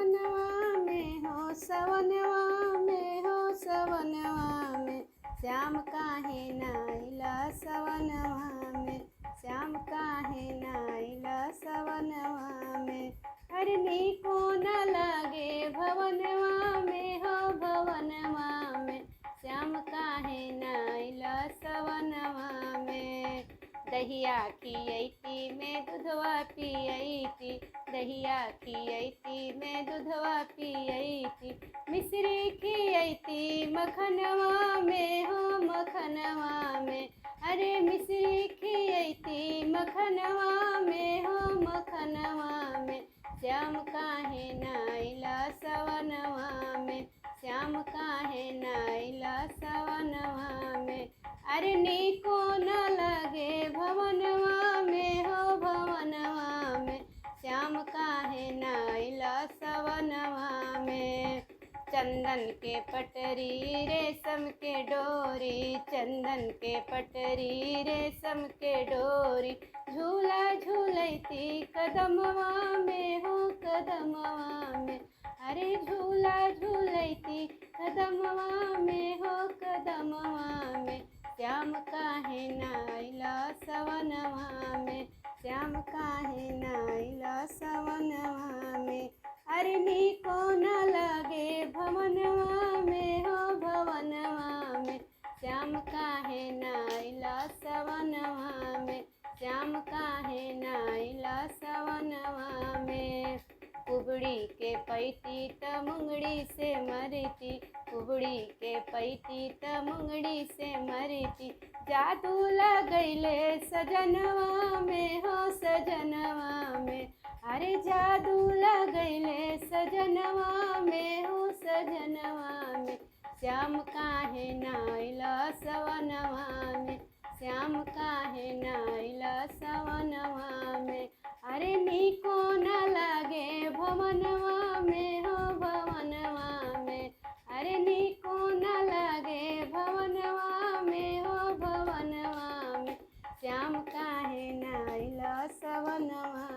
सवनवा में हो सवनवा में हो सवनवा में श्याम काहे नाइला सवनवा में श्याम काहे नाइला सवनवा में अरे नीको न लागे भवनवा में हो भवनवा में श्याम काहे नाइला सवनवा में दहिया खियैती में दूधवा पियैती दहिया खियैती में दूधवा पियैती मिश्री खियैती मखनवा में हो मखनवा में अरे मिश्री खियैती मखनवा में हो मखनवा में श्याम काहे नाइला सवनवा में श्याम काहे नाइला सवनवा में अरे नीको न लगे भवनवा में हो भवनवा में श्याम काहे नाइला सवनवा में चंदन के पटरी रेशम के डोरी चंदन के पटरी रेशम के डोरी झूला झूलैती कदमवा में हो कदमवा में अरे झूला झूलैती कदमवा में हो कदमवा में श्याम काहे नाइला सवनवा में श्याम काहे नाइला सवनवा में अरे नीको न लगे भवनवा में हो भवनवा में श्याम काहे नाइला सवनवा में श्याम काहे नाइला सवनवा में कुबड़ी के पैती त मुंगड़ी से मरती कुबड़ी के पैती त मुंगड़ी से मरती जादू लगैले सजनवा में हो सजनवा में अरे जादू लगैले सजनवा में हो सजनवा में श्याम काहे नाइला सवनवा में श्याम काहे नाइला सवनवा में अरे नीको न लागे भवनवा में हो भवनवा में अरे नीको न लागे भवनवा में हो भवनवा में श्याम काहे नाइला सवनवा